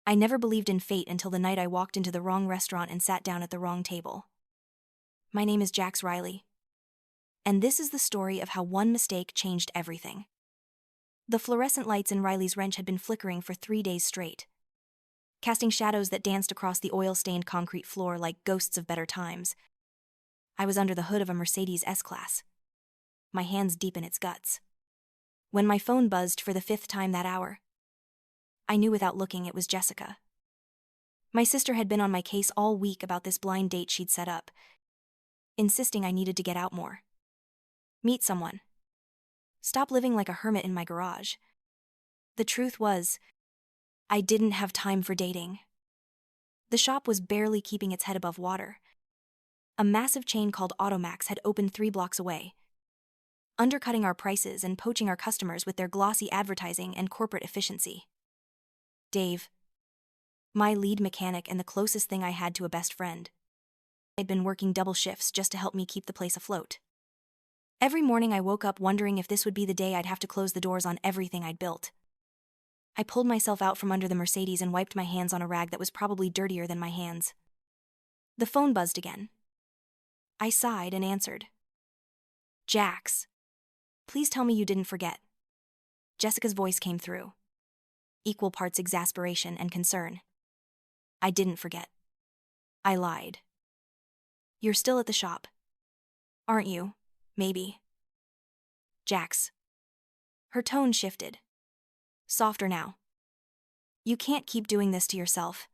I never believed in fate until the night I walked into the wrong restaurant and sat down at the wrong table. My name is Jax Riley. And this is the story of how one mistake changed everything. The fluorescent lights in Riley's Ranch had been flickering for 3 days straight, casting shadows that danced across the oil-stained concrete floor like ghosts of better times. I was under the hood of a Mercedes S-Class, my hands deep in its guts, when my phone buzzed for the 5th time that hour. I knew without looking it was Jessica. My sister had been on my case all week about this blind date she'd set up, insisting I needed to get out more. Meet someone. Stop living like a hermit in my garage. The truth was, I didn't have time for dating. The shop was barely keeping its head above water. A massive chain called Automax had opened 3 blocks away, undercutting our prices and poaching our customers with their glossy advertising and corporate efficiency. Dave, my lead mechanic and the closest thing I had to a best friend, had been working double shifts just to help me keep the place afloat. Every morning I woke up wondering if this would be the day I'd have to close the doors on everything I'd built. I pulled myself out from under the Mercedes and wiped my hands on a rag that was probably dirtier than my hands. The phone buzzed again. I sighed and answered. Jax, please tell me you didn't forget. Jessica's voice came through, equal parts exasperation and concern. I didn't forget. I lied. You're still at the shop, aren't you? Maybe. Jax. Her tone shifted. Softer now. You can't keep doing this to yourself.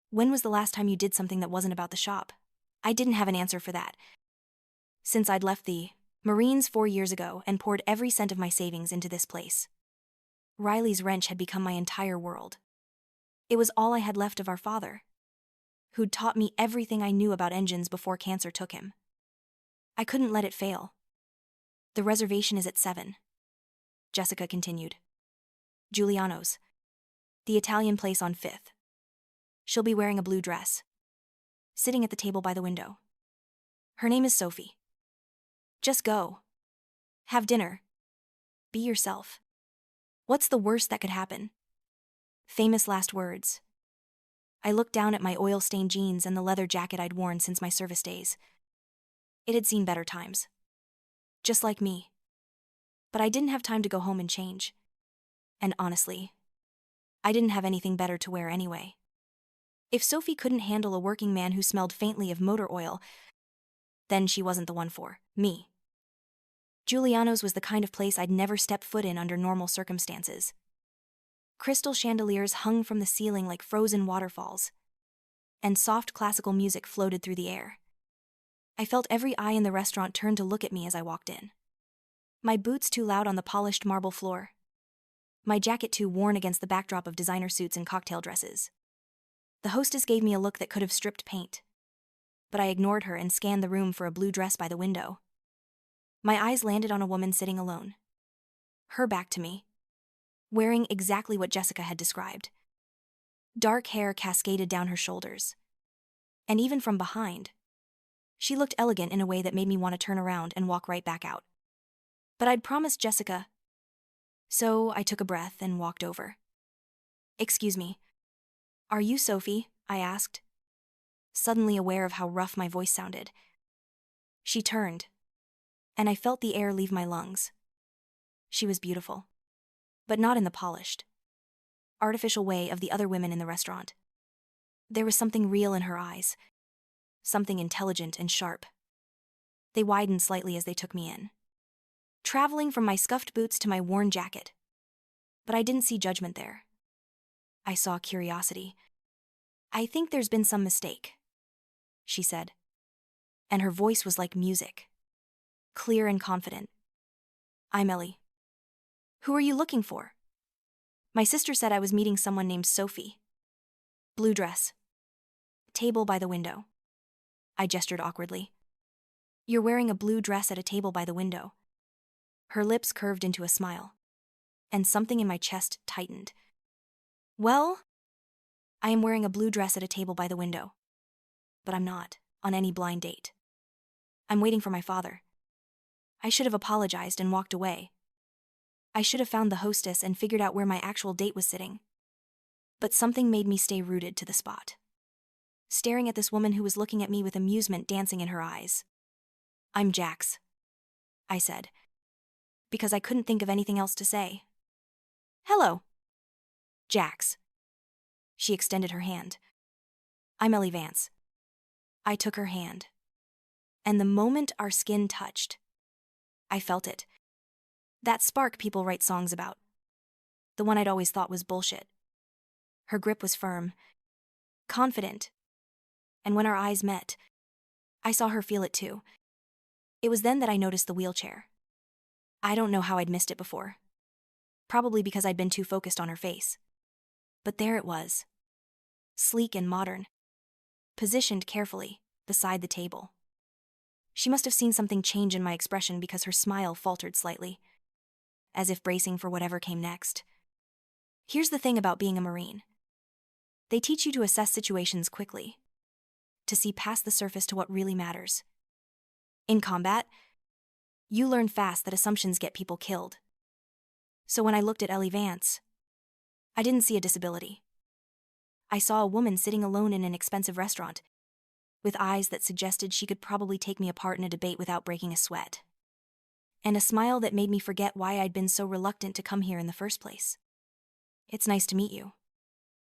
When was the last time you did something that wasn't about the shop? I didn't have an answer for that. Since I'd left the Marines 4 years ago and poured every cent of my savings into this place, Riley's Wrench had become my entire world. It was all I had left of our father, who'd taught me everything I knew about engines before cancer took him. I couldn't let it fail. The reservation is at 7. Jessica continued. Giuliano's, the Italian place on 5th. She'll be wearing a blue dress, sitting at the table by the window. Her name is Sophie. Just go. Have dinner. Be yourself. What's the worst that could happen? Famous last words. I looked down at my oil-stained jeans and the leather jacket I'd worn since my service days. It had seen better times. Just like me. But I didn't have time to go home and change. And honestly, I didn't have anything better to wear anyway. If Sophie couldn't handle a working man who smelled faintly of motor oil, then she wasn't the one for me. Giuliano's was the kind of place I'd never step foot in under normal circumstances. Crystal chandeliers hung from the ceiling like frozen waterfalls, and soft classical music floated through the air. I felt every eye in the restaurant turn to look at me as I walked in. My boots too loud on the polished marble floor. My jacket too worn against the backdrop of designer suits and cocktail dresses. The hostess gave me a look that could have stripped paint, but I ignored her and scanned the room for a blue dress by the window. My eyes landed on a woman sitting alone, her back to me, wearing exactly what Jessica had described. Dark hair cascaded down her shoulders, and even from behind, she looked elegant in a way that made me want to turn around and walk right back out. But I'd promised Jessica, so I took a breath and walked over. Excuse me. Are you Sophie? I asked, suddenly aware of how rough my voice sounded. She turned, and I felt the air leave my lungs. She was beautiful, but not in the polished, artificial way of the other women in the restaurant. There was something real in her eyes, something intelligent and sharp. They widened slightly as they took me in, traveling from my scuffed boots to my worn jacket. But I didn't see judgment there. I saw curiosity. I think there's been some mistake, she said, and her voice was like music, clear and confident. I'm Ellie. Who are you looking for? My sister said I was meeting someone named Sophie. Blue dress. Table by the window. I gestured awkwardly. You're wearing a blue dress at a table by the window. Her lips curved into a smile, and something in my chest tightened. Well, I am wearing a blue dress at a table by the window. But I'm not on any blind date. I'm waiting for my father. I should have apologized and walked away. I should have found the hostess and figured out where my actual date was sitting. But something made me stay rooted to the spot, staring at this woman who was looking at me with amusement dancing in her eyes. "I'm Jax," I said, because I couldn't think of anything else to say. "Hello, Jax." She extended her hand. "I'm Ellie Vance." I took her hand. And the moment our skin touched, I felt it. That spark people write songs about. The one I'd always thought was bullshit. Her grip was firm, confident, and when our eyes met, I saw her feel it too. It was then that I noticed the wheelchair. I don't know how I'd missed it before. Probably because I'd been too focused on her face. But there it was, sleek and modern, positioned carefully beside the table. She must have seen something change in my expression because her smile faltered slightly, as if bracing for whatever came next. Here's the thing about being a Marine. They teach you to assess situations quickly, to see past the surface to what really matters. In combat, you learn fast that assumptions get people killed. So when I looked at Ellie Vance, I didn't see a disability. I saw a woman sitting alone in an expensive restaurant, with eyes that suggested she could probably take me apart in a debate without breaking a sweat. And a smile that made me forget why I'd been so reluctant to come here in the first place. "It's nice to meet you,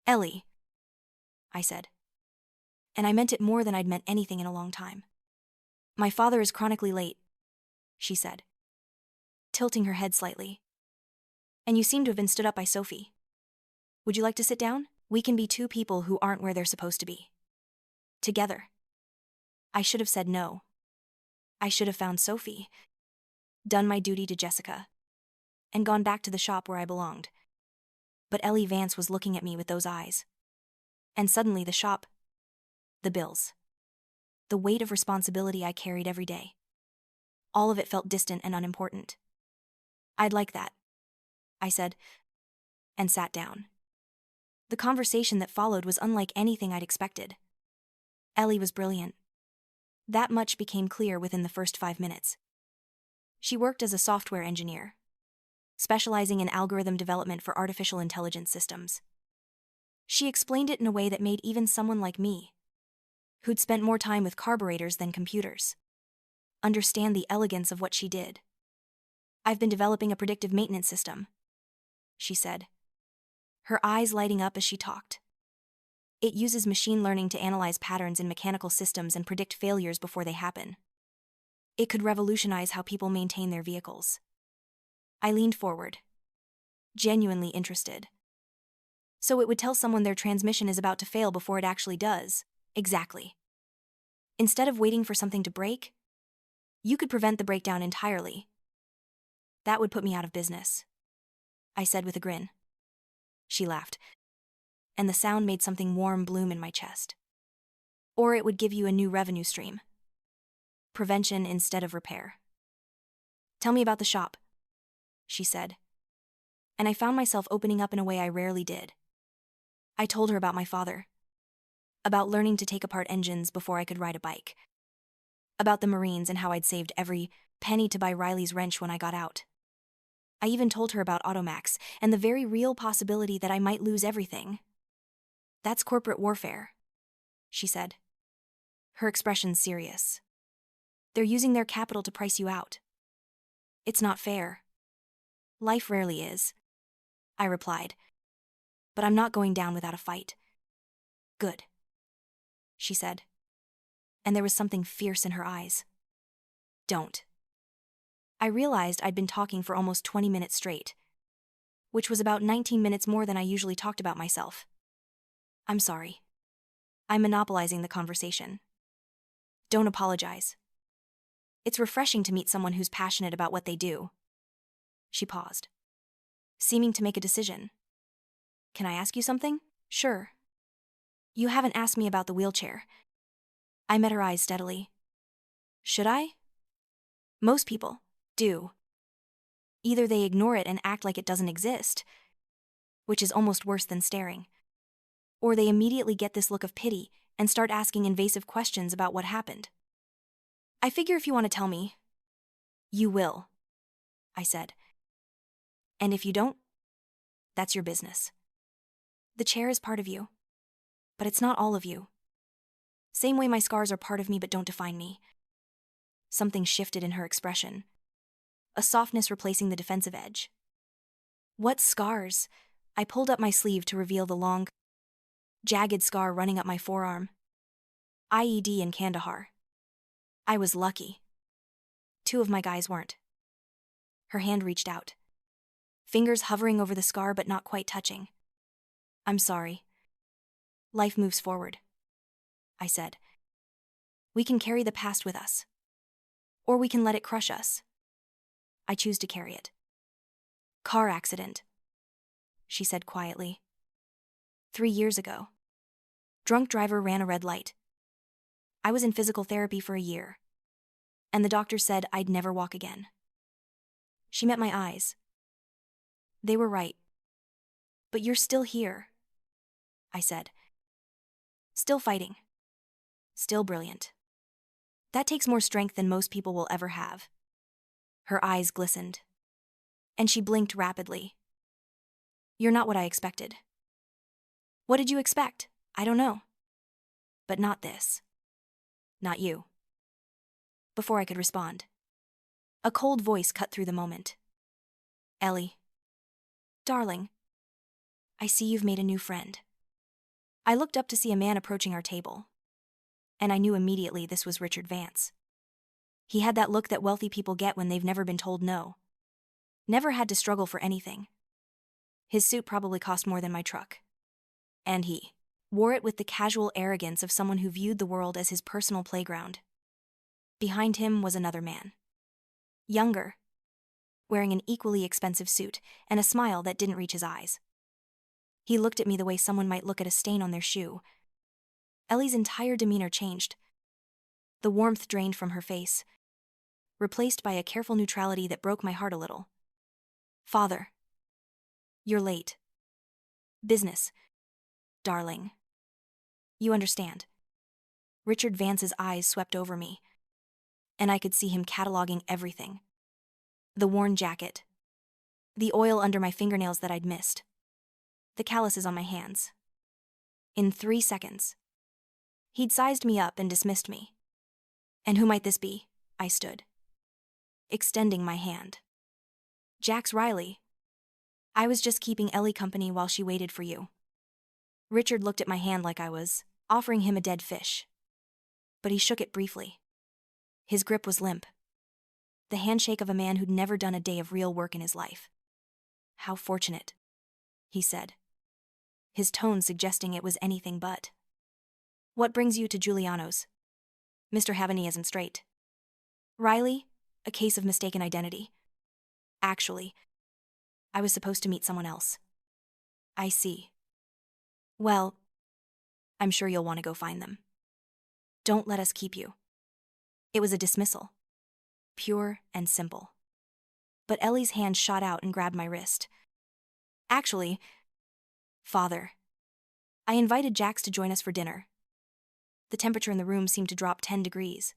Ellie," I said. And I meant it more than I'd meant anything in a long time. "My father is chronically late," she said, tilting her head slightly. "And you seem to have been stood up by Sophie. Would you like to sit down? We can be two people who aren't where they're supposed to be. Together." I should have said no. I should have found Sophie, done my duty to Jessica, and gone back to the shop where I belonged. But Ellie Vance was looking at me with those eyes. And suddenly the shop, the bills, the weight of responsibility I carried every day, all of it felt distant and unimportant. "I'd like that," I said, and sat down. The conversation that followed was unlike anything I'd expected. Ellie was brilliant. That much became clear within the first 5 minutes. She worked as a software engineer, specializing in algorithm development for artificial intelligence systems. She explained it in a way that made even someone like me, who'd spent more time with carburetors than computers, understand the elegance of what she did. "I've been developing a predictive maintenance system," she said, her eyes lighting up as she talked. "It uses machine learning to analyze patterns in mechanical systems and predict failures before they happen. It could revolutionize how people maintain their vehicles." I leaned forward, genuinely interested. "So it would tell someone their transmission is about to fail before it actually does." "Exactly. Instead of waiting for something to break, you could prevent the breakdown entirely." "That would put me out of business," I said with a grin. She laughed, and the sound made something warm bloom in my chest. "Or it would give you a new revenue stream. Prevention instead of repair." "Tell me about the shop," she said. And I found myself opening up in a way I rarely did. I told her about my father, about learning to take apart engines before I could ride a bike, about the Marines and how I'd saved every penny to buy Riley's wrench when I got out. I even told her about Automax and the very real possibility that I might lose everything. "That's corporate warfare," she said, her expression serious. "They're using their capital to price you out. It's not fair." "Life rarely is," I replied, "but I'm not going down without a fight." "Good," she said, and there was something fierce in her eyes. "Don't." I realized I'd been talking for almost 20 minutes straight, which was about 19 minutes more than I usually talked about myself. "I'm sorry. I'm monopolizing the conversation." "Don't apologize. It's refreshing to meet someone who's passionate about what they do." She paused, seeming to make a decision. "Can I ask you something?" "Sure." "You haven't asked me about the wheelchair." I met her eyes steadily. "Should I?" "Most people do. Either they ignore it and act like it doesn't exist, which is almost worse than staring, or they immediately get this look of pity and start asking invasive questions about what happened. I figure if you want to tell me, you will," I said. "And if you don't, that's your business." The chair is part of you, but it's not all of you. Same way my scars are part of me but don't define me. Something shifted in her expression, a softness replacing the defensive edge. What scars? I pulled up my sleeve to reveal the long, jagged scar running up my forearm. IED in Kandahar. I was lucky. 2 of my guys weren't. Her hand reached out, fingers hovering over the scar but not quite touching. I'm sorry. Life moves forward, I said. We can carry the past with us, or we can let it crush us. I choose to carry it. Car accident, she said quietly. 3 years ago. Drunk driver ran a red light. I was in physical therapy for a year, and the doctor said I'd never walk again. She met my eyes. They were right. But you're still here, I said. Still fighting. Still brilliant. That takes more strength than most people will ever have. Her eyes glistened, and she blinked rapidly. You're not what I expected. What did you expect? I don't know. But not this. Not you. Before I could respond, a cold voice cut through the moment. Ellie. Darling. I see you've made a new friend. I looked up to see a man approaching our table, and I knew immediately this was Richard Vance. He had that look that wealthy people get when they've never been told no. Never had to struggle for anything. His suit probably cost more than my truck. And he wore it with the casual arrogance of someone who viewed the world as his personal playground. Behind him was another man. Younger, wearing an equally expensive suit and a smile that didn't reach his eyes. He looked at me the way someone might look at a stain on their shoe. Ellie's entire demeanor changed. The warmth drained from her face, replaced by a careful neutrality that broke my heart a little. Father. You're late. Business. Darling. You understand. Richard Vance's eyes swept over me, and I could see him cataloging everything. The worn jacket. The oil under my fingernails that I'd missed. The calluses on my hands. In 3 seconds. He'd sized me up and dismissed me. And who might this be? I stood, extending my hand. Jax Riley. I was just keeping Ellie company while she waited for you. Richard looked at my hand like I was offering him a dead fish. But he shook it briefly. His grip was limp. The handshake of a man who'd never done a day of real work in his life. How fortunate, he said, his tone suggesting it was anything but. What brings you to Giuliano's? Mr. Havani isn't straight. Riley, a case of mistaken identity. Actually, I was supposed to meet someone else. I see. Well, I'm sure you'll want to go find them. Don't let us keep you. It was a dismissal. Pure and simple. But Ellie's hand shot out and grabbed my wrist. Actually, Father, I invited Jax to join us for dinner. The temperature in the room seemed to drop 10 degrees.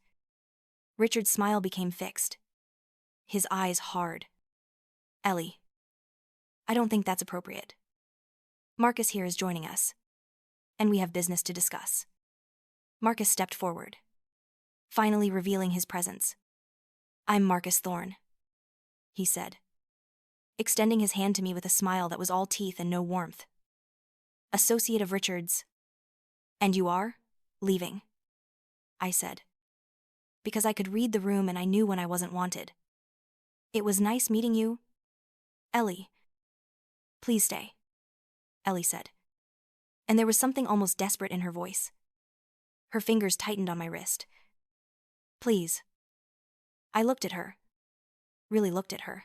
Richard's smile became fixed. His eyes hard. Ellie, I don't think that's appropriate. Marcus here is joining us, and we have business to discuss. Marcus stepped forward, finally revealing his presence. I'm Marcus Thorne, he said, extending his hand to me with a smile that was all teeth and no warmth. Associate of Richard's. And you are? Leaving, I said, because I could read the room and I knew when I wasn't wanted. It was nice meeting you. Ellie. Please stay, Ellie said, and there was something almost desperate in her voice. Her fingers tightened on my wrist. Please. I looked at her, really looked at her,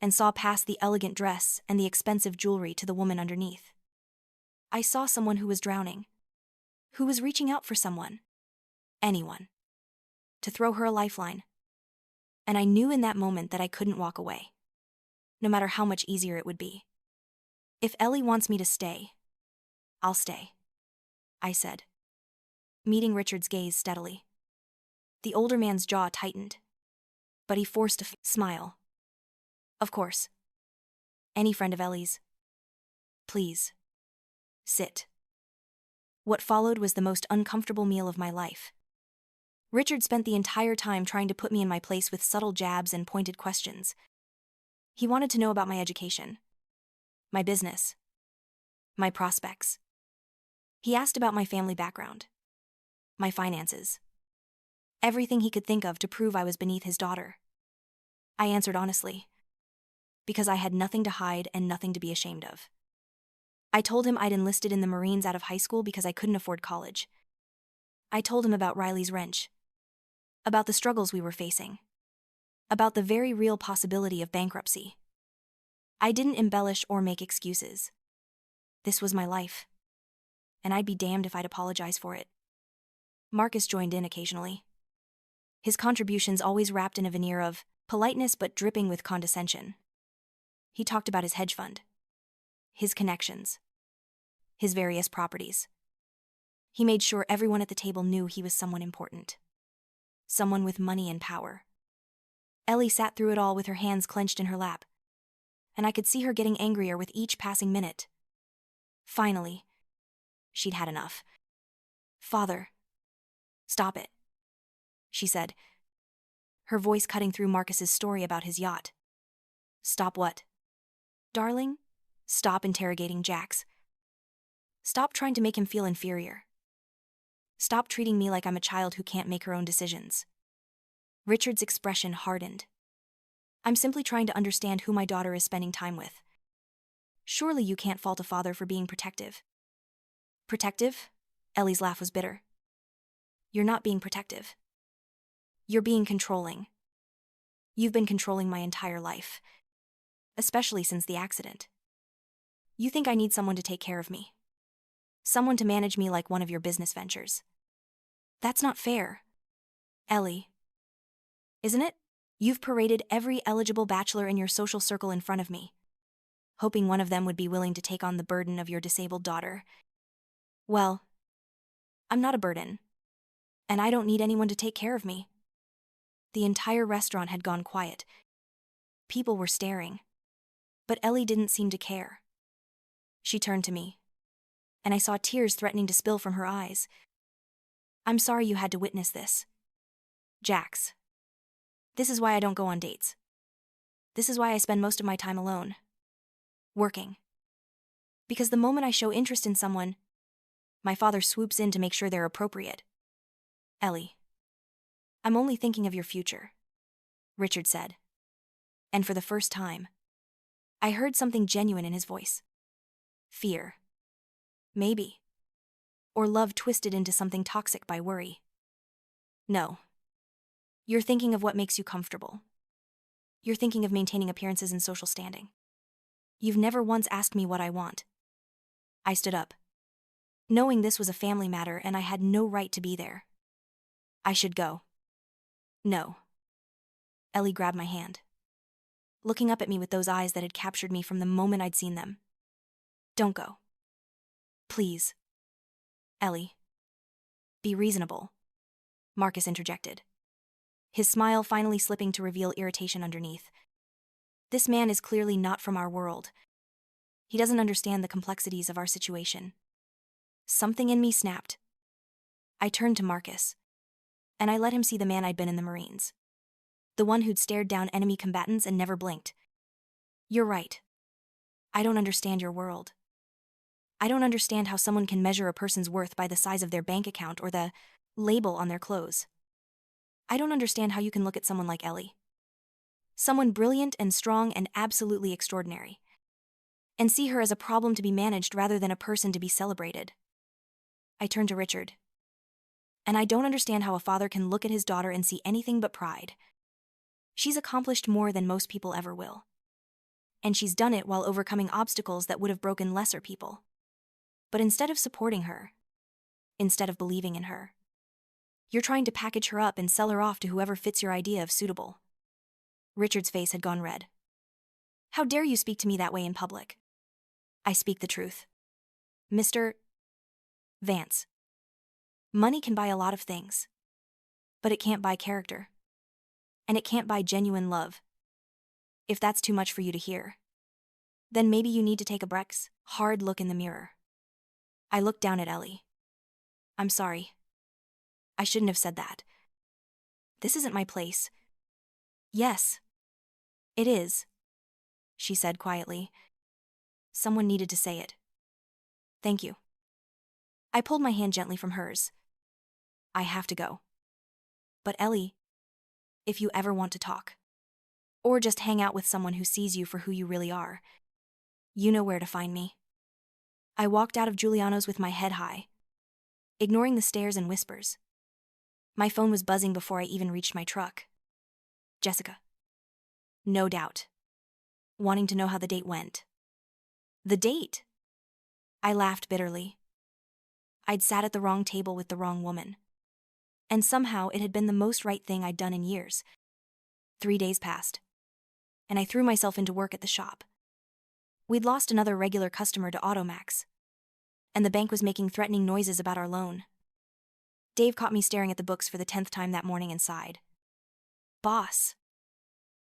and saw past the elegant dress and the expensive jewelry to the woman underneath. I saw someone who was drowning, who was reaching out for someone, anyone, to throw her a lifeline. And I knew in that moment that I couldn't walk away, no matter how much easier it would be. If Ellie wants me to stay, I'll stay, I said, meeting Richard's gaze steadily. The older man's jaw tightened, but he forced a smile. Of course. Any friend of Ellie's. Please. Sit. What followed was the most uncomfortable meal of my life. Richard spent the entire time trying to put me in my place with subtle jabs and pointed questions. He wanted to know about my education, my business, my prospects. He asked about my family background, my finances, everything he could think of to prove I was beneath his daughter. I answered honestly, because I had nothing to hide and nothing to be ashamed of. I told him I'd enlisted in the Marines out of high school because I couldn't afford college. I told him about Riley's wrench, about the struggles we were facing, about the very real possibility of bankruptcy. I didn't embellish or make excuses. This was my life, and I'd be damned if I'd apologize for it. Marcus joined in occasionally, his contributions always wrapped in a veneer of politeness but dripping with condescension. He talked about his hedge fund, his connections, his various properties. He made sure everyone at the table knew he was someone important, someone with money and power. Ellie sat through it all with her hands clenched in her lap, and I could see her getting angrier with each passing minute. Finally, she'd had enough. "Father, stop it," she said, her voice cutting through Marcus's story about his yacht. "Stop what?" "Darling, stop interrogating Jax. Stop trying to make him feel inferior. Stop treating me like I'm a child who can't make her own decisions." Richard's expression hardened. "I'm simply trying to understand who my daughter is spending time with. Surely you can't fault a father for being protective." "Protective?" Ellie's laugh was bitter. "You're not being protective. You're being controlling. You've been controlling my entire life, especially since the accident. You think I need someone to take care of me, someone to manage me like one of your business ventures. That's not fair, Ellie. Isn't it? You've paraded every eligible bachelor in your social circle in front of me, hoping one of them would be willing to take on the burden of your disabled daughter. Well, I'm not a burden, and I don't need anyone to take care of me." The entire restaurant had gone quiet. People were staring, but Ellie didn't seem to care. She turned to me, and I saw tears threatening to spill from her eyes. "I'm sorry you had to witness this, Jax. This is why I don't go on dates. This is why I spend most of my time alone, working. Because the moment I show interest in someone, my father swoops in to make sure they're appropriate. Ellie, I'm only thinking of your future," Richard said. And for the first time, I heard something genuine in his voice. Fear. Maybe. Or love twisted into something toxic by worry. "No. You're thinking of what makes you comfortable. You're thinking of maintaining appearances and social standing. You've never once asked me what I want." I stood up, knowing this was a family matter and I had no right to be there. "I should go." "No." Ellie grabbed my hand, looking up at me with those eyes that had captured me from the moment I'd seen them. "Don't go. Please." "Ellie. Be reasonable," Marcus interjected, his smile finally slipping to reveal irritation underneath. "This man is clearly not from our world. He doesn't understand the complexities of our situation." Something in me snapped. I turned to Marcus, and I let him see the man I'd been in the Marines, the one who'd stared down enemy combatants and never blinked. "You're right. I don't understand your world. I don't understand how someone can measure a person's worth by the size of their bank account or the label on their clothes. I don't understand how you can look at someone like Ellie, someone brilliant and strong and absolutely extraordinary, and see her as a problem to be managed rather than a person to be celebrated." I turned to Richard. "And I don't understand how a father can look at his daughter and see anything but pride. She's accomplished more than most people ever will. And she's done it while overcoming obstacles that would have broken lesser people. But instead of supporting her, instead of believing in her, you're trying to package her up and sell her off to whoever fits your idea of suitable." Richard's face had gone red. "How dare you speak to me that way in public?" "I speak the truth. Mr. Vance. Money can buy a lot of things, but it can't buy character. And it can't buy genuine love. If that's too much for you to hear, then maybe you need to take a hard look in the mirror." I looked down at Ellie. I'm sorry. I shouldn't have said that. This isn't my place. Yes, it is, she said quietly. Someone needed to say it. Thank you. I pulled my hand gently from hers. I have to go. But Ellie, if you ever want to talk, or just hang out with someone who sees you for who you really are, you know where to find me. I walked out of Giuliano's with my head high, ignoring the stares and whispers. My phone was buzzing before I even reached my truck. Jessica. No doubt. Wanting to know how the date went. The date? I laughed bitterly. I'd sat at the wrong table with the wrong woman. And somehow it had been the most right thing I'd done in years. 3 days passed, and I threw myself into work at the shop. We'd lost another regular customer to Automax, and the bank was making threatening noises about our loan. Dave caught me staring at the books for the 10th time that morning and sighed. Boss,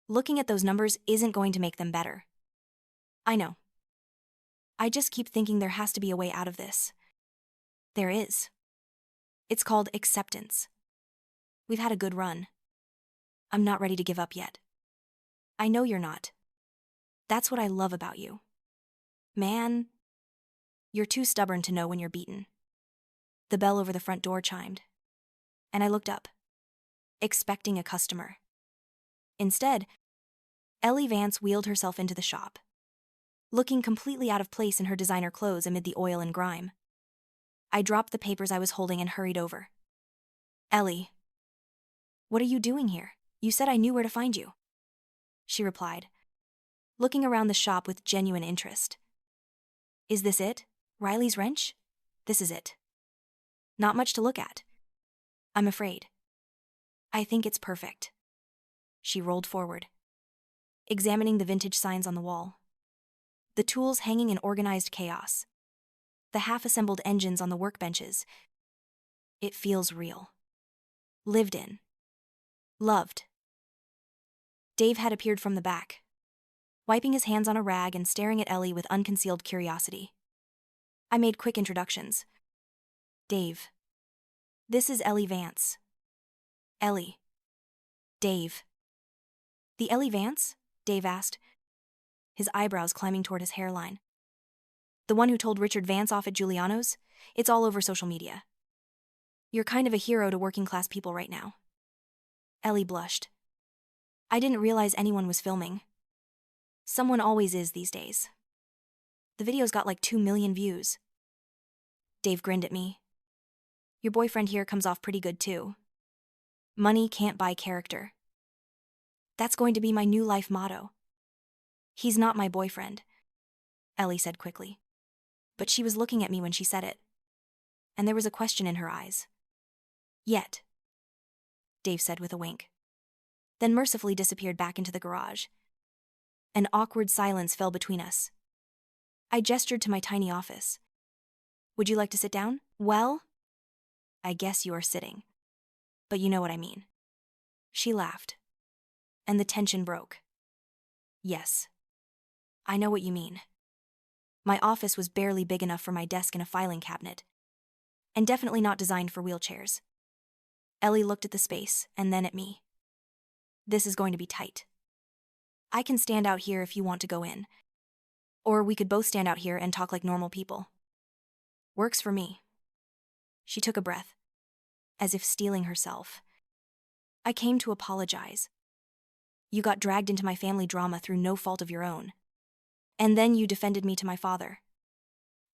looking at those numbers isn't going to make them better. I know. I just keep thinking there has to be a way out of this. There is. It's called acceptance. We've had a good run. I'm not ready to give up yet. I know you're not. That's what I love about you. Man, you're too stubborn to know when you're beaten. The bell over the front door chimed, and I looked up, expecting a customer. Instead, Ellie Vance wheeled herself into the shop, looking completely out of place in her designer clothes amid the oil and grime. I dropped the papers I was holding and hurried over. Ellie, what are you doing here? You said I knew where to find you. She replied, looking around the shop with genuine interest. Is this it? Riley's wrench? This is it. Not much to look at. I'm afraid. I think it's perfect. She rolled forward, examining the vintage signs on the wall. The tools hanging in organized chaos. The half-assembled engines on the workbenches. It feels real. Lived in. Loved. Dave had appeared from the back, wiping his hands on a rag and staring at Ellie with unconcealed curiosity. I made quick introductions. Dave. This is Ellie Vance. Ellie. Dave. The Ellie Vance? Dave asked, his eyebrows climbing toward his hairline. The one who told Richard Vance off at Giuliano's? It's all over social media. You're kind of a hero to working-class people right now. Ellie blushed. I didn't realize anyone was filming. Someone always is these days. The video's got like 2 million views. Dave grinned at me. Your boyfriend here comes off pretty good too. Money can't buy character. That's going to be my new life motto. He's not my boyfriend, Ellie said quickly. But she was looking at me when she said it, and there was a question in her eyes. Yet, Dave said with a wink, then mercifully disappeared back into the garage. An awkward silence fell between us. I gestured to my tiny office. Would you like to sit down? Well, I guess you are sitting. But you know what I mean. She laughed, and the tension broke. Yes, I know what you mean. My office was barely big enough for my desk and a filing cabinet, and definitely not designed for wheelchairs. Ellie looked at the space and then at me. This is going to be tight. I can stand out here if you want to go in. Or we could both stand out here and talk like normal people. Works for me. She took a breath, as if steeling herself. I came to apologize. You got dragged into my family drama through no fault of your own. And then you defended me to my father.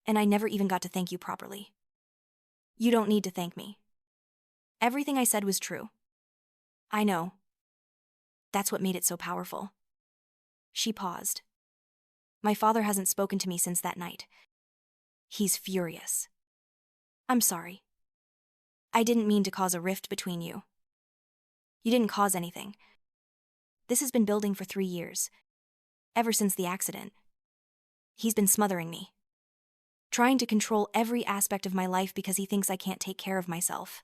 And I never even got to thank you properly. You don't need to thank me. Everything I said was true. I know. That's what made it so powerful. She paused. My father hasn't spoken to me since that night. He's furious. I'm sorry. I didn't mean to cause a rift between you. You didn't cause anything. This has been building for 3 years. Ever since the accident. He's been smothering me. Trying to control every aspect of my life because he thinks I can't take care of myself.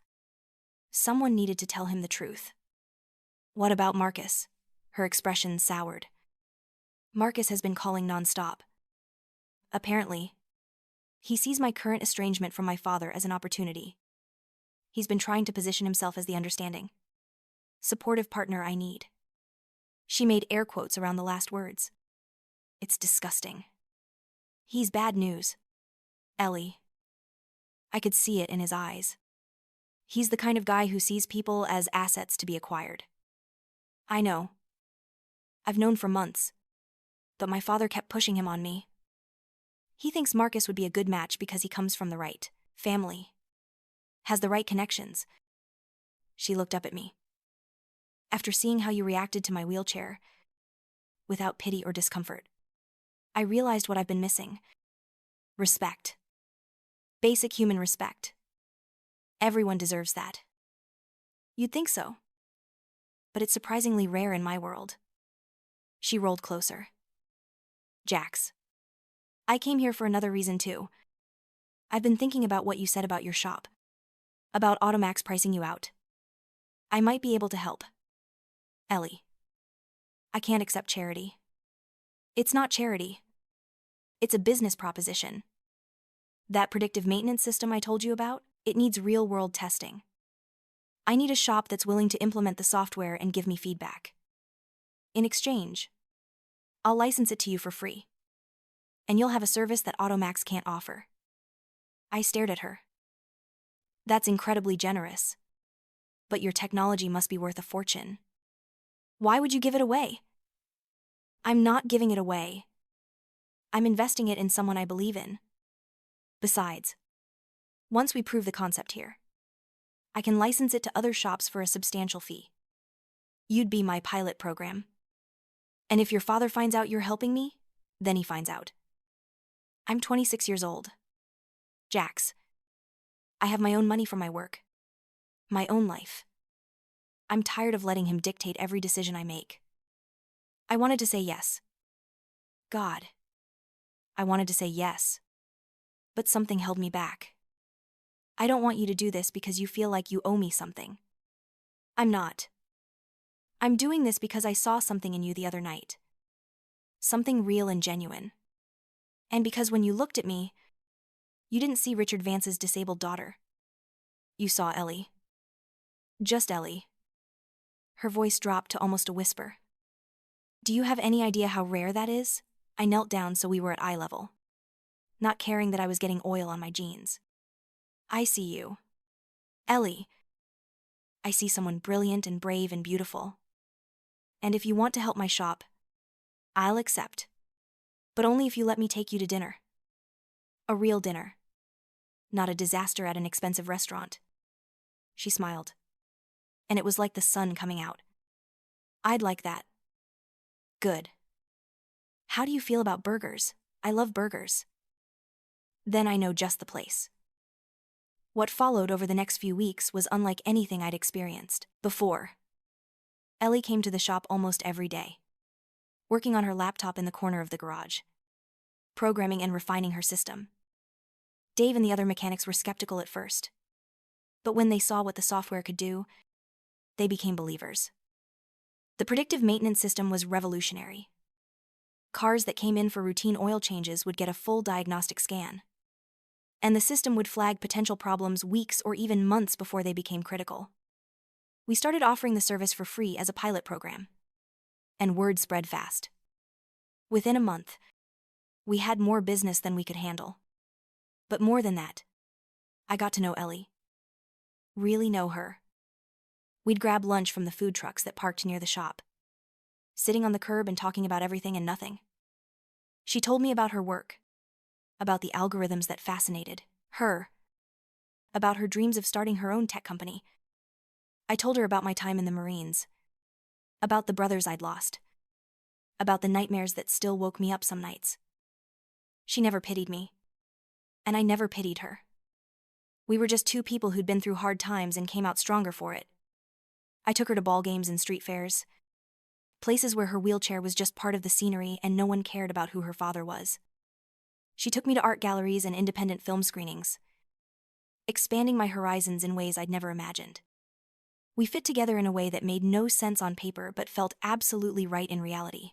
Someone needed to tell him the truth. What about Marcus? Her expression soured. Marcus has been calling nonstop. Apparently, He sees my current estrangement from my father as an opportunity. He's been trying to position himself as the understanding, supportive partner I need. She made air quotes around the last words. It's disgusting. He's bad news. Ellie. I could see it in his eyes. He's the kind of guy who sees people as assets to be acquired. I know. I've known for months. But my father kept pushing him on me. He thinks Marcus would be a good match because he comes from the right family, has the right connections. She looked up at me. After seeing how you reacted to my wheelchair, without pity or discomfort, I realized what I've been missing. Respect. Basic human respect. Everyone deserves that. You'd think so. But it's surprisingly rare in my world. She rolled closer. Jax. I came here for another reason too. I've been thinking about what you said about your shop. About Automax pricing you out. I might be able to help. Ellie. I can't accept charity. It's not charity. It's a business proposition. That predictive maintenance system I told you about, it needs real-world testing. I need a shop that's willing to implement the software and give me feedback. In exchange, I'll license it to you for free. And you'll have a service that Automax can't offer. I stared at her. That's incredibly generous. But your technology must be worth a fortune. Why would you give it away? I'm not giving it away. I'm investing it in someone I believe in. Besides, once we prove the concept here, I can license it to other shops for a substantial fee. You'd be my pilot program. And if your father finds out you're helping me, then he finds out. I'm 26 years old. Jax. I have my own money from my work. My own life. I'm tired of letting him dictate every decision I make. I wanted to say yes. God. I wanted to say yes. But something held me back. I don't want you to do this because you feel like you owe me something. I'm not. I'm doing this because I saw something in you the other night. Something real and genuine. And because when you looked at me, you didn't see Richard Vance's disabled daughter. You saw Ellie. Just Ellie. Her voice dropped to almost a whisper. Do you have any idea how rare that is? I knelt down so we were at eye level, not caring that I was getting oil on my jeans. I see you. Ellie. I see someone brilliant and brave and beautiful. And if you want to help my shop, I'll accept. But only if you let me take you to dinner. A real dinner. Not a disaster at an expensive restaurant. She smiled. And it was like the sun coming out. I'd like that. Good. How do you feel about burgers? I love burgers. Then I know just the place. What followed over the next few weeks was unlike anything I'd experienced before. Ellie came to the shop almost every day, working on her laptop in the corner of the garage, programming and refining her system. Dave and the other mechanics were skeptical at first, but when they saw what the software could do, they became believers. The predictive maintenance system was revolutionary. Cars that came in for routine oil changes would get a full diagnostic scan, and the system would flag potential problems weeks or even months before they became critical. We started offering the service for free as a pilot program, and word spread fast. Within a month, we had more business than we could handle. But more than that, I got to know Ellie. Really know her. We'd grab lunch from the food trucks that parked near the shop, sitting on the curb and talking about everything and nothing. She told me about her work, about the algorithms that fascinated her, about her dreams of starting her own tech company. I told her about my time in the Marines, about the brothers I'd lost, about the nightmares that still woke me up some nights. She never pitied me, and I never pitied her. We were just two people who'd been through hard times and came out stronger for it. I took her to ball games and street fairs, places where her wheelchair was just part of the scenery and no one cared about who her father was. She took me to art galleries and independent film screenings, expanding my horizons in ways I'd never imagined. We fit together in a way that made no sense on paper but felt absolutely right in reality.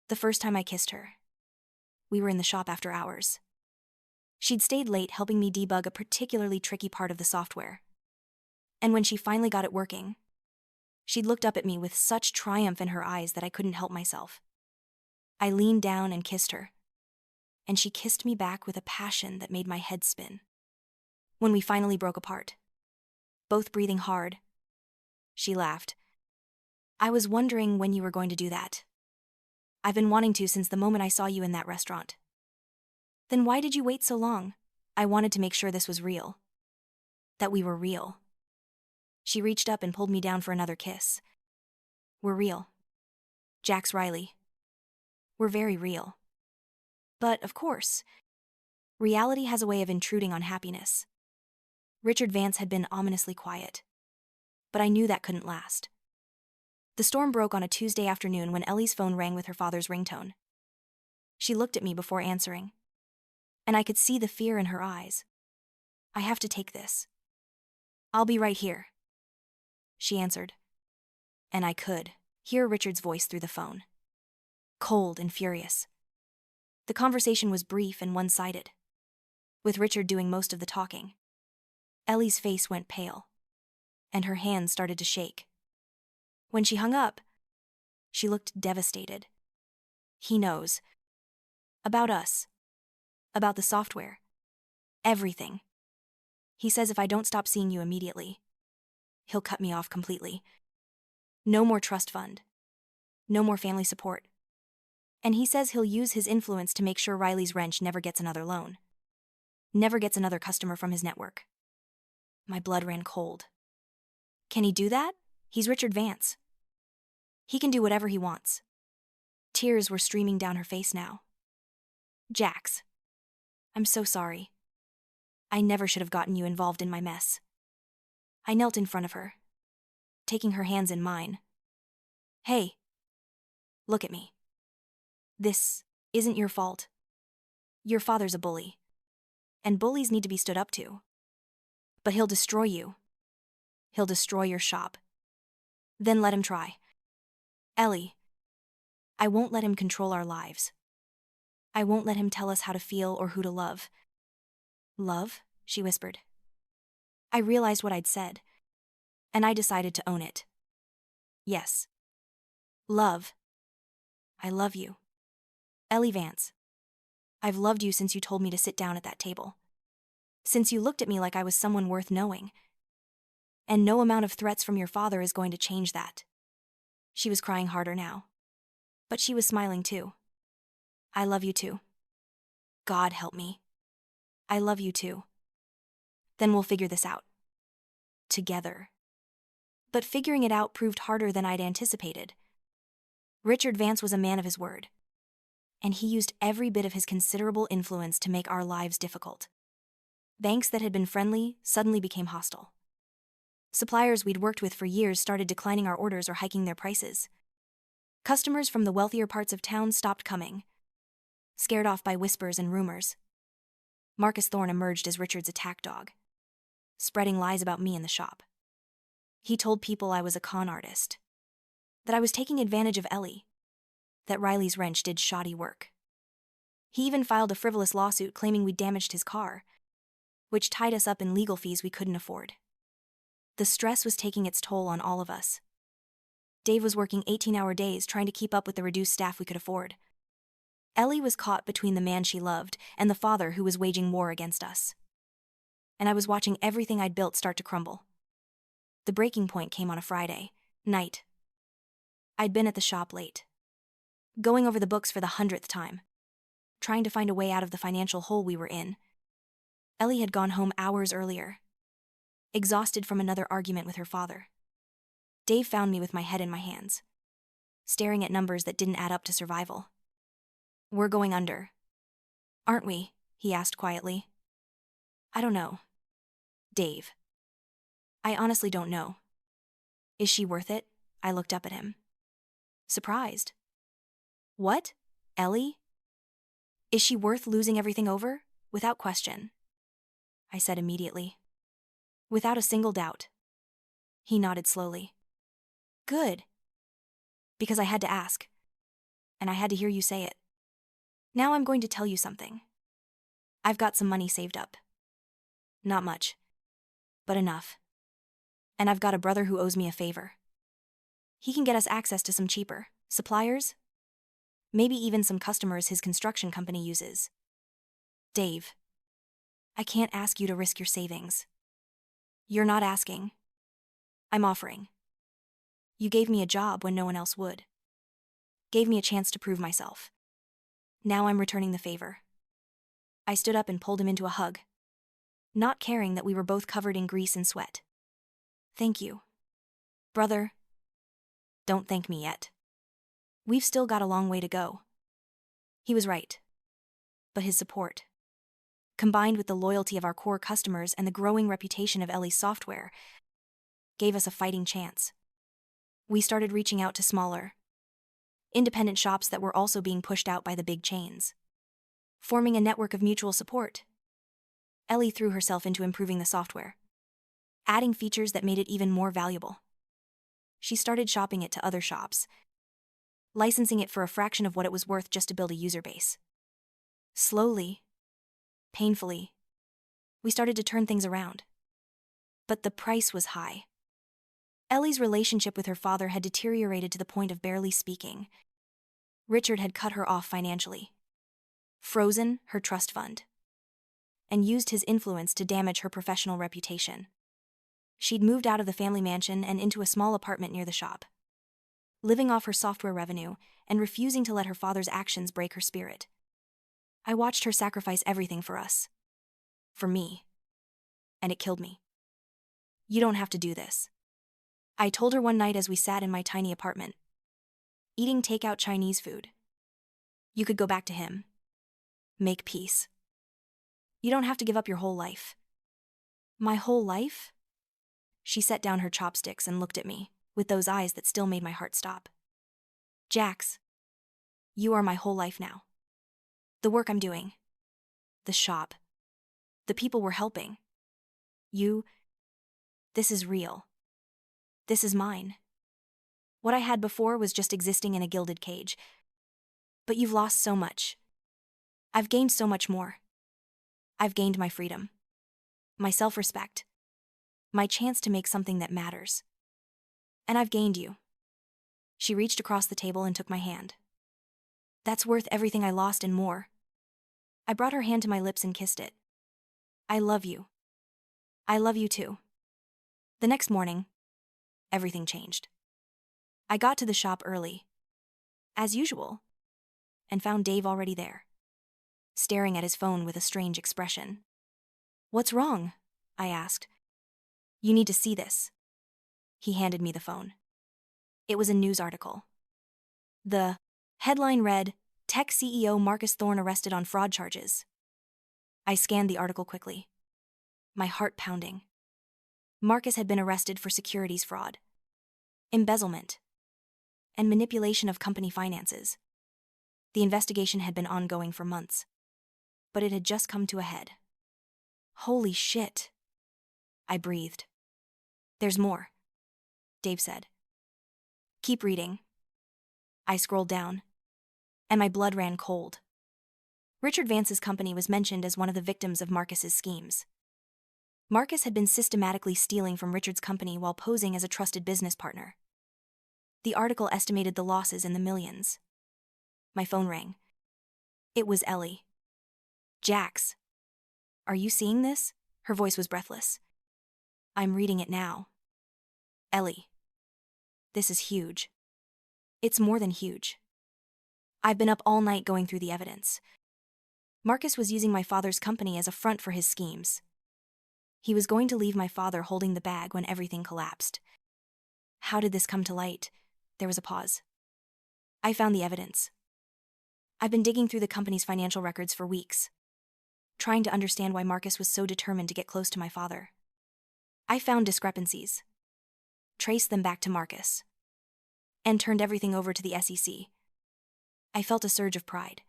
The first time I kissed her, we were in the shop after hours. She'd stayed late helping me debug a particularly tricky part of the software. And when she finally got it working, she'd looked up at me with such triumph in her eyes that I couldn't help myself. I leaned down and kissed her, and she kissed me back with a passion that made my head spin. When we finally broke apart, both breathing hard, she laughed. "I was wondering when you were going to do that. I've been wanting to since the moment I saw you in that restaurant." "Then why did you wait so long?" "I wanted to make sure this was real. That we were real." She reached up and pulled me down for another kiss. "We're real. Jax Riley. We're very real." But, of course, reality has a way of intruding on happiness. Richard Vance had been ominously quiet, but I knew that couldn't last. The storm broke on a Tuesday afternoon when Ellie's phone rang with her father's ringtone. She looked at me before answering, and I could see the fear in her eyes. "I have to take this. I'll be right here," she answered. And I could hear Richard's voice through the phone, cold and furious. The conversation was brief and one-sided, with Richard doing most of the talking. Ellie's face went pale, and her hands started to shake. When she hung up, she looked devastated. "He knows. About us. About the software. Everything. He says if I don't stop seeing you immediately, he'll cut me off completely. No more trust fund. No more family support. And he says he'll use his influence to make sure Riley's wrench never gets another loan. Never gets another customer from his network." My blood ran cold. Can he do that? He's Richard Vance. He can do whatever he wants. Tears were streaming down her face now. "Jax, I'm so sorry. I never should have gotten you involved in my mess." I knelt in front of her, taking her hands in mine. "Hey, look at me. This isn't your fault. Your father's a bully, and bullies need to be stood up to. But he'll destroy you. He'll destroy your shop. Then let him try. Ellie, I won't let him control our lives. I won't let him tell us how to feel or who to love." "Love?" she whispered. I realized what I'd said, and I decided to own it. "Yes. Love. I love you. Ellie Vance. I've loved you since you told me to sit down at that table. Since you looked at me like I was someone worth knowing. And no amount of threats from your father is going to change that." She was crying harder now, but she was smiling too. "I love you too. God help me. I love you too. Then we'll figure this out. Together." But figuring it out proved harder than I'd anticipated. Richard Vance was a man of his word, and he used every bit of his considerable influence to make our lives difficult. Banks that had been friendly suddenly became hostile. Suppliers we'd worked with for years started declining our orders or hiking their prices. Customers from the wealthier parts of town stopped coming, scared off by whispers and rumors. Marcus Thorne emerged as Richard's attack dog, spreading lies about me in the shop. He told people I was a con artist, that I was taking advantage of Ellie, that Riley's wrench did shoddy work. He even filed a frivolous lawsuit claiming we'd damaged his car, which tied us up in legal fees we couldn't afford. The stress was taking its toll on all of us. Dave was working 18-hour days trying to keep up with the reduced staff we could afford. Ellie was caught between the man she loved and the father who was waging war against us. And I was watching everything I'd built start to crumble. The breaking point came on a Friday night. I'd been at the shop late, going over the books for the 100th time, trying to find a way out of the financial hole we were in. Ellie had gone home hours earlier, exhausted from another argument with her father. Dave found me with my head in my hands, staring at numbers that didn't add up to survival. "We're going under, aren't we?" he asked quietly. "I don't know, Dave. I honestly don't know. Is she worth it?" I looked up at him, surprised. "What? Ellie? Is she worth losing everything over? Without question," I said immediately. "Without a single doubt." He nodded slowly. "Good. Because I had to ask, and I had to hear you say it. Now I'm going to tell you something. I've got some money saved up. Not much, but enough. And I've got a brother who owes me a favor. He can get us access to some cheaper suppliers, maybe even some customers his construction company uses. Dave, I can't ask you to risk your savings. You're not asking. I'm offering. You gave me a job when no one else would. Gave me a chance to prove myself. Now I'm returning the favor. I stood up and pulled him into a hug, not caring that we were both covered in grease and sweat. Thank you. Brother, don't thank me yet. We've still got a long way to go. He was right. But his support, combined with the loyalty of our core customers and the growing reputation of Ellie's software, gave us a fighting chance. We started reaching out to smaller, independent shops that were also being pushed out by the big chains, forming a network of mutual support. Ellie threw herself into improving the software, adding features that made it even more valuable. She started shopping it to other shops, licensing it for a fraction of what it was worth just to build a user base. Slowly, painfully, we started to turn things around. But the price was high. Ellie's relationship with her father had deteriorated to the point of barely speaking. Richard had cut her off financially, frozen her trust fund, and used his influence to damage her professional reputation. She'd moved out of the family mansion and into a small apartment near the shop, living off her software revenue and refusing to let her father's actions break her spirit. I watched her sacrifice everything for us. For me. And it killed me. You don't have to do this. I told her one night as we sat in my tiny apartment, eating takeout Chinese food. You could go back to him. Make peace. You don't have to give up your whole life. My whole life? She set down her chopsticks and looked at me, with those eyes that still made my heart stop. Jax, you are my whole life now. The work I'm doing. The shop. The people we're helping. You. This is real. This is mine. What I had before was just existing in a gilded cage. But you've lost so much. I've gained so much more. I've gained my freedom. My self-respect. My chance to make something that matters. And I've gained you. She reached across the table and took my hand. That's worth everything I lost and more. I brought her hand to my lips and kissed it. I love you. I love you too. The next morning, everything changed. I got to the shop early, as usual, and found Dave already there, staring at his phone with a strange expression. What's wrong? I asked. You need to see this. He handed me the phone. It was a news article. The headline read, Tech CEO Marcus Thorne arrested on fraud charges. I scanned the article quickly, my heart pounding. Marcus had been arrested for securities fraud, embezzlement, and manipulation of company finances. The investigation had been ongoing for months, but it had just come to a head. Holy shit. I breathed. There's more, Dave said. Keep reading. I scrolled down, and my blood ran cold. Richard Vance's company was mentioned as one of the victims of Marcus's schemes. Marcus had been systematically stealing from Richard's company while posing as a trusted business partner. The article estimated the losses in the millions. My phone rang. It was Ellie. Jax. Are you seeing this? Her voice was breathless. I'm reading it now. Ellie. This is huge. It's more than huge. I've been up all night going through the evidence. Marcus was using my father's company as a front for his schemes. He was going to leave my father holding the bag when everything collapsed. How did this come to light? There was a pause. I found the evidence. I've been digging through the company's financial records for weeks, trying to understand why Marcus was so determined to get close to my father. I found discrepancies, traced them back to Marcus, and turned everything over to the SEC. I felt a surge of pride.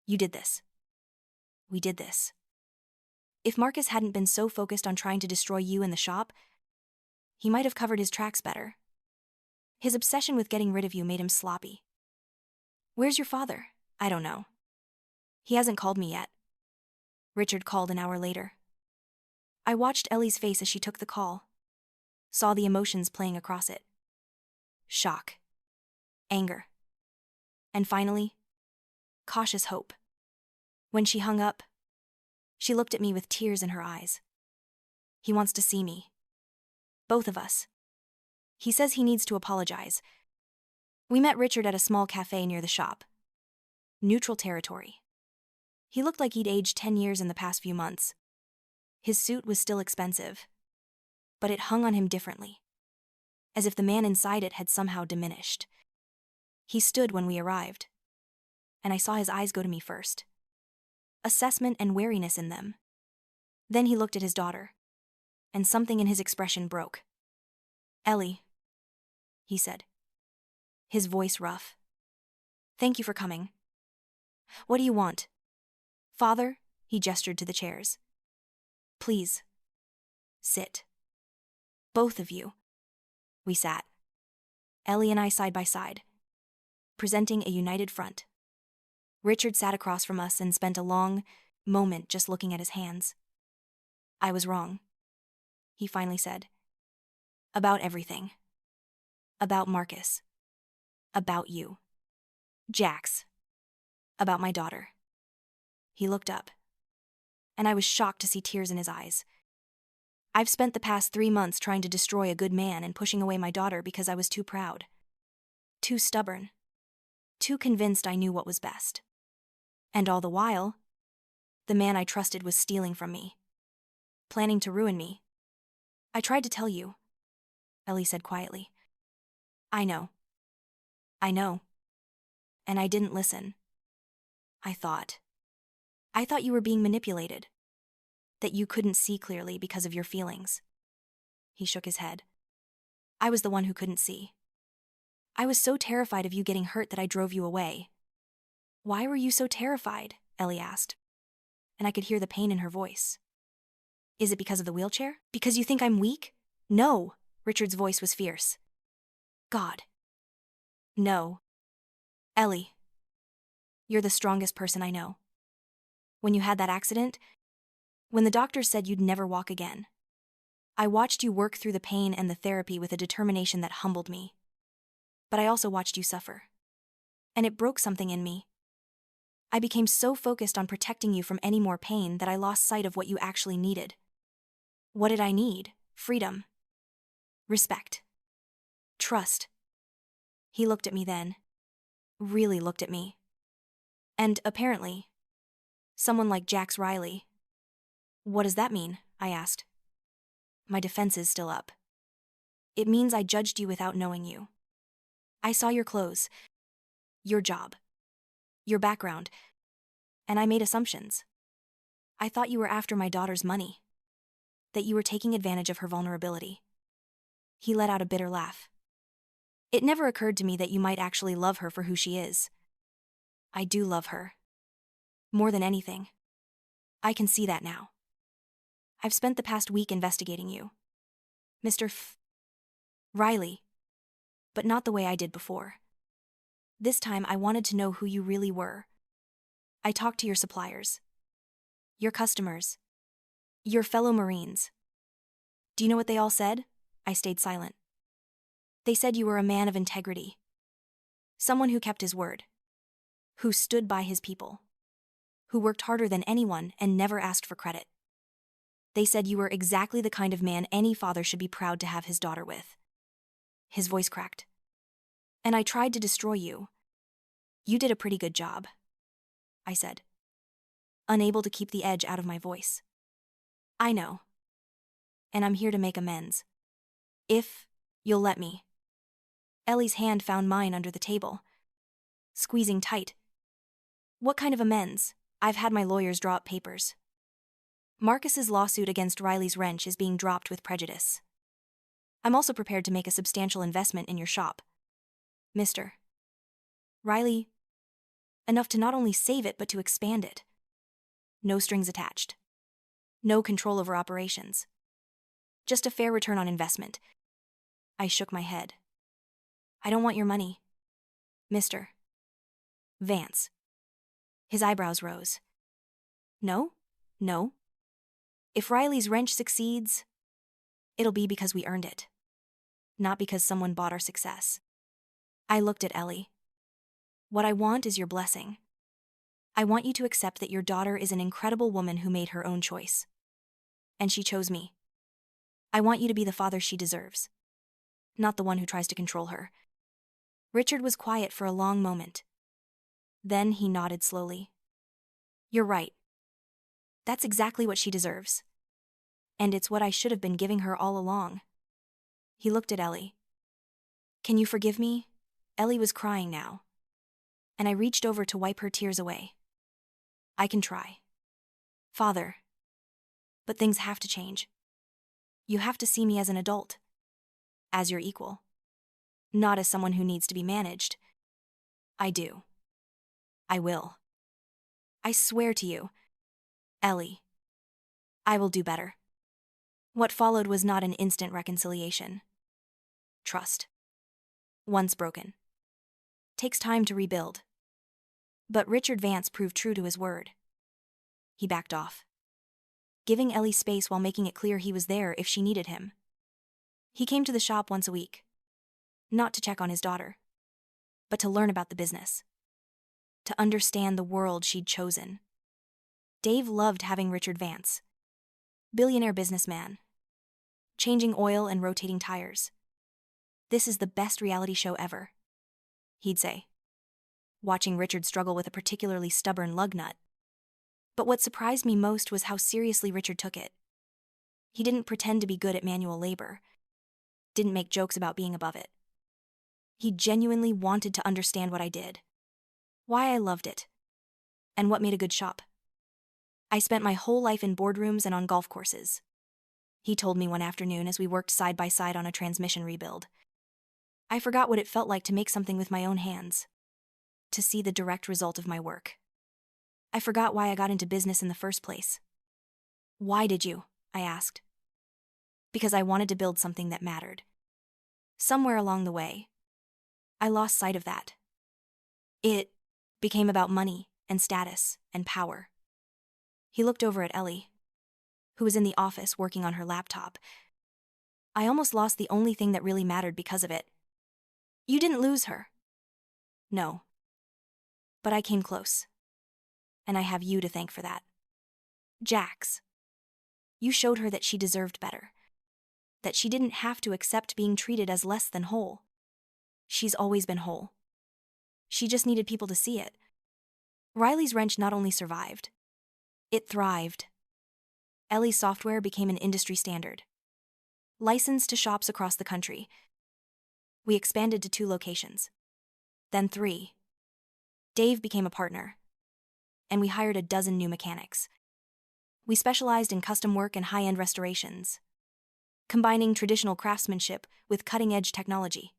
You did this. We did this. If Marcus hadn't been so focused on trying to destroy you and the shop, he might have covered his tracks better. His obsession with getting rid of you made him sloppy. Where's your father? I don't know. He hasn't called me yet. Richard called an hour later. I watched Ellie's face as she took the call, saw the emotions playing across it. Shock, anger, and finally, cautious hope. When she hung up, she looked at me with tears in her eyes. He wants to see me. Both of us. He says he needs to apologize. We met Richard at a small cafe near the shop. Neutral territory. He looked like he'd aged 10 years in the past few months. His suit was still expensive, but it hung on him differently, as if the man inside it had somehow diminished. He stood when we arrived, and I saw his eyes go to me first. Assessment and wariness in them. Then he looked at his daughter, and something in his expression broke. "Ellie," he said, his voice rough. "Thank you for coming. What do you want?" "Father," he gestured to the chairs. "Please, sit. Both of you." We sat, Ellie and I side by side, presenting a united front. Richard sat across from us and spent a long moment just looking at his hands. "I was wrong," he finally said. "About everything. About Marcus. About you. Jax. About my daughter." He looked up, and I was shocked to see tears in his eyes. "I've spent the past 3 months trying to destroy a good man and pushing away my daughter because I was too proud. Too stubborn. Too convinced I knew what was best. And all the while, the man I trusted was stealing from me. Planning to ruin me. I tried to tell you," Ellie said quietly. "I know. I know. And I didn't listen. I thought you were being manipulated. That you couldn't see clearly because of your feelings." He shook his head. "I was the one who couldn't see. I was so terrified of you getting hurt that I drove you away." "Why were you so terrified?" Ellie asked, and I could hear the pain in her voice. "Is it because of the wheelchair? Because you think I'm weak?" "No," Richard's voice was fierce. "God. No. Ellie, you're the strongest person I know. When you had that accident, when the doctor said you'd never walk again, I watched you work through the pain and the therapy with a determination that humbled me. But I also watched you suffer. And it broke something in me. I became so focused on protecting you from any more pain that I lost sight of what you actually needed. What did I need? Freedom. Respect. Trust." He looked at me then. Really looked at me. "And apparently, someone like Jax Riley." "What does that mean?" I asked. My defense is still up. "It means I judged you without knowing you. I saw your clothes, your job, your background, and I made assumptions. I thought you were after my daughter's money. That you were taking advantage of her vulnerability." He let out a bitter laugh. "It never occurred to me that you might actually love her for who she is. I do love her. More than anything. I can see that now. I've spent the past week investigating you. Mr. Riley. But not the way I did before. This time I wanted to know who you really were. I talked to your suppliers. Your customers. Your fellow Marines. Do you know what they all said?" I stayed silent. "They said you were a man of integrity. Someone who kept his word. Who stood by his people. Who worked harder than anyone and never asked for credit. They said you were exactly the kind of man any father should be proud to have his daughter with." His voice cracked. "And I tried to destroy you. You did a pretty good job," I said, unable to keep the edge out of my voice. "I know. And I'm here to make amends. If you'll let me." Ellie's hand found mine under the table, squeezing tight. "What kind of amends?" "I've had my lawyers draw up papers. Marcus's lawsuit against Riley's wrench is being dropped with prejudice. I'm also prepared to make a substantial investment in your shop. Mr. Riley, enough to not only save it but to expand it. No strings attached. No control over operations. Just a fair return on investment." I shook my head. "I don't want your money. Mr. Vance." His eyebrows rose. "No? No. If Riley's wrench succeeds, it'll be because we earned it, not because someone bought our success. I looked at Ellie. What I want is your blessing. I want you to accept that your daughter is an incredible woman who made her own choice. And she chose me. I want you to be the father she deserves, not the one who tries to control her. Richard was quiet for a long moment. Then he nodded slowly. You're right. That's exactly what she deserves. And it's what I should have been giving her all along. He looked at Ellie. Can you forgive me? Ellie was crying now, and I reached over to wipe her tears away. I can try, Father. But things have to change. You have to see me as an adult, as your equal, not as someone who needs to be managed. I do. I will. I swear to you, Ellie, I will do better. What followed was not an instant reconciliation. Trust, once broken, takes time to rebuild. But Richard Vance proved true to his word. He backed off, giving Ellie space while making it clear he was there if she needed him. He came to the shop once a week, not to check on his daughter, but to learn about the business, to understand the world she'd chosen. Dave loved having Richard Vance, billionaire businessman, changing oil and rotating tires. This is the best reality show ever, he'd say, watching Richard struggle with a particularly stubborn lug nut. But what surprised me most was how seriously Richard took it. He didn't pretend to be good at manual labor, didn't make jokes about being above it. He genuinely wanted to understand what I did, why I loved it, and what made a good shop. I spent my whole life in boardrooms and on golf courses, he told me one afternoon as we worked side by side on a transmission rebuild. I forgot what it felt like to make something with my own hands, to see the direct result of my work. I forgot why I got into business in the first place. Why did you? I asked. Because I wanted to build something that mattered. Somewhere along the way, I lost sight of that. It became about money and status and power. He looked over at Ellie, who was in the office working on her laptop. I almost lost the only thing that really mattered because of it. You didn't lose her. No. But I came close. And I have you to thank for that. Jax. You showed her that she deserved better. That she didn't have to accept being treated as less than whole. She's always been whole. She just needed people to see it. Riley's wrench not only survived, it thrived. Ellie's software became an industry standard, licensed to shops across the country. We expanded to 2 locations, then 3. Dave became a partner, and we hired a dozen new mechanics. We specialized in custom work and high-end restorations, combining traditional craftsmanship with cutting-edge technology.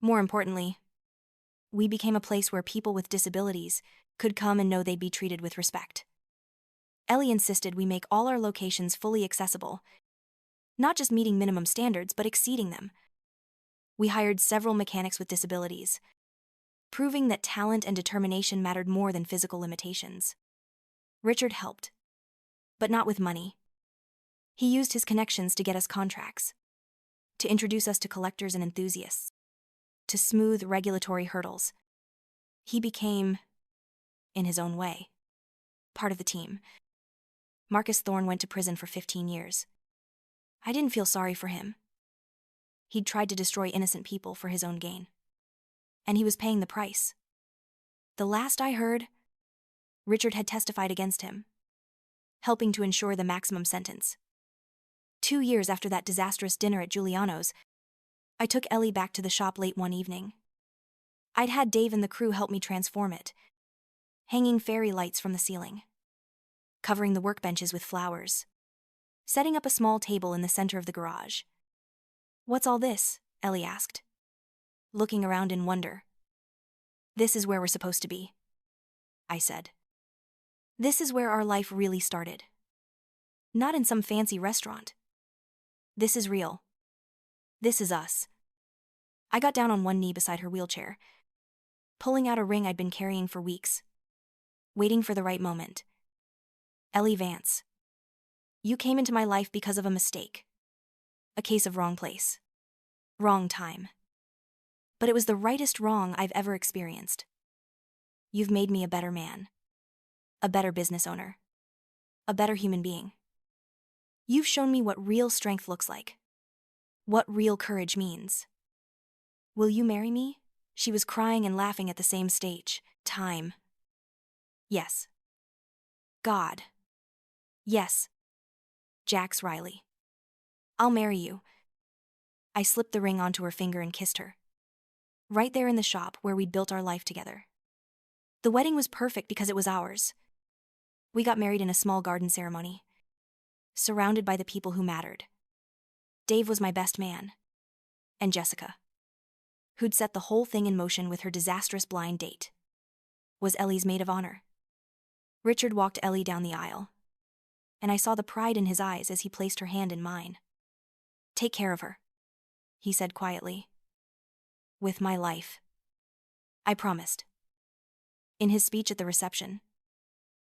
More importantly, we became a place where people with disabilities could come and know they'd be treated with respect. Ellie insisted we make all our locations fully accessible, not just meeting minimum standards, but exceeding them. We hired several mechanics with disabilities, proving that talent and determination mattered more than physical limitations. Richard helped, but not with money. He used his connections to get us contracts, to introduce us to collectors and enthusiasts, to smooth regulatory hurdles. He became, in his own way, part of the team. Marcus Thorne went to prison for 15 years. I didn't feel sorry for him. He'd tried to destroy innocent people for his own gain. And he was paying the price. The last I heard, Richard had testified against him, helping to ensure the maximum sentence. 2 years after that disastrous dinner at Giuliano's, I took Ellie back to the shop late one evening. I'd had Dave and the crew help me transform it, hanging fairy lights from the ceiling, covering the workbenches with flowers, setting up a small table in the center of the garage. What's all this? Ellie asked, looking around in wonder. This is where we're supposed to be, I said. This is where our life really started. Not in some fancy restaurant. This is real. This is us. I got down on one knee beside her wheelchair, pulling out a ring I'd been carrying for weeks, waiting for the right moment. Ellie Vance. You came into my life because of a mistake. A case of wrong place. Wrong time. But it was the rightest wrong I've ever experienced. You've made me a better man. A better business owner. A better human being. You've shown me what real strength looks like. What real courage means. Will you marry me? She was crying and laughing at the same stage. Time. Yes. God. Yes. Jax Riley. I'll marry you. I slipped the ring onto her finger and kissed her. Right there in the shop where we'd built our life together. The wedding was perfect because it was ours. We got married in a small garden ceremony, surrounded by the people who mattered. Dave was my best man. And Jessica, who'd set the whole thing in motion with her disastrous blind date, was Ellie's maid of honor. Richard walked Ellie down the aisle, and I saw the pride in his eyes as he placed her hand in mine. Take care of her, he said quietly. With my life. I promised. In his speech at the reception,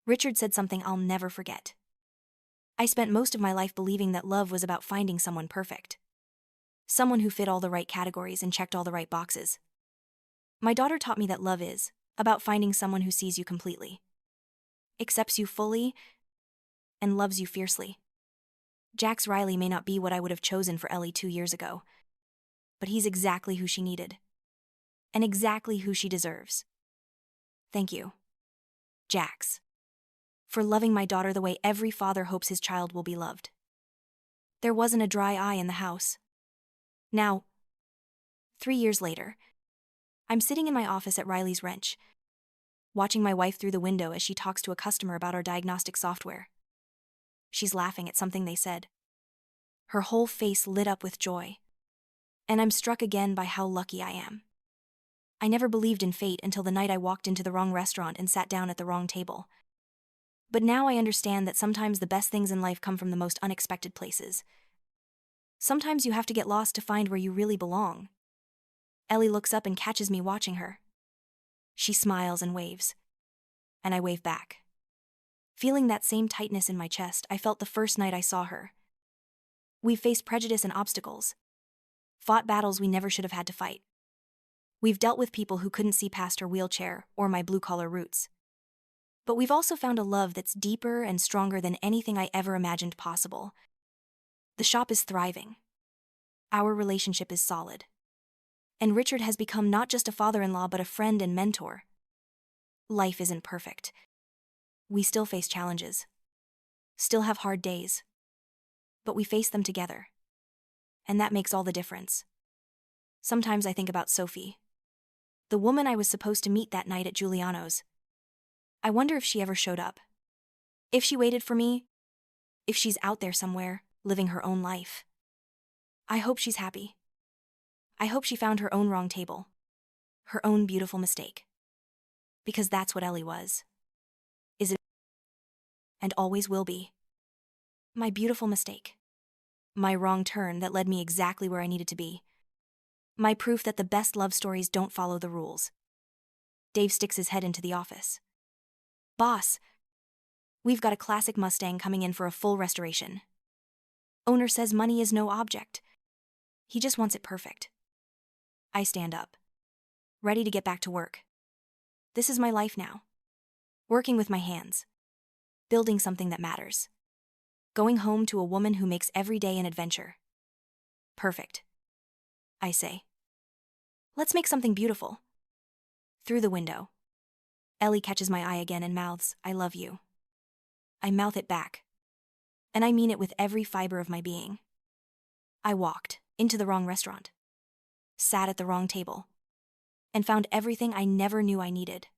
Richard said something I'll never forget. I spent most of my life believing that love was about finding someone perfect. Someone who fit all the right categories and checked all the right boxes. My daughter taught me that love is about finding someone who sees you completely, accepts you fully, and loves you fiercely. Jax Riley may not be what I would have chosen for Ellie 2 years ago, but he's exactly who she needed, and exactly who she deserves. Thank you, Jax, for loving my daughter the way every father hopes his child will be loved. There wasn't a dry eye in the house. Now, 3 years later, I'm sitting in my office at Riley's Wrench, watching my wife through the window as she talks to a customer about our diagnostic software. She's laughing at something they said. Her whole face lit up with joy. And I'm struck again by how lucky I am. I never believed in fate until the night I walked into the wrong restaurant and sat down at the wrong table. But now I understand that sometimes the best things in life come from the most unexpected places. Sometimes you have to get lost to find where you really belong. Ellie looks up and catches me watching her. She smiles and waves. And I wave back. Feeling that same tightness in my chest I felt the first night I saw her. We've faced prejudice and obstacles. Fought battles we never should have had to fight. We've dealt with people who couldn't see past her wheelchair or my blue-collar roots. But we've also found a love that's deeper and stronger than anything I ever imagined possible. The shop is thriving. Our relationship is solid. And Richard has become not just a father-in-law but a friend and mentor. Life isn't perfect. We still face challenges. Still have hard days. But we face them together. And that makes all the difference. Sometimes I think about Sophie, the woman I was supposed to meet that night at Giuliano's. I wonder if she ever showed up. If she waited for me. If she's out there somewhere, living her own life. I hope she's happy. I hope she found her own wrong table. Her own beautiful mistake. Because that's what Ellie was. Is it? And always will be. My beautiful mistake. My wrong turn that led me exactly where I needed to be. My proof that the best love stories don't follow the rules. Dave sticks his head into the office. Boss, we've got a classic Mustang coming in for a full restoration. Owner says money is no object. He just wants it perfect. I stand up, ready to get back to work. This is my life now. Working with my hands. Building something that matters. Going home to a woman who makes every day an adventure. Perfect, I say. Let's make something beautiful. Through the window, Ellie catches my eye again and mouths, I love you. I mouth it back. And I mean it with every fiber of my being. I walked into the wrong restaurant, sat at the wrong table, and found everything I never knew I needed.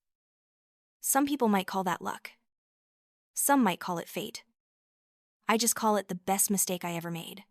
Some people might call that luck. Some might call it fate. I just call it the best mistake I ever made.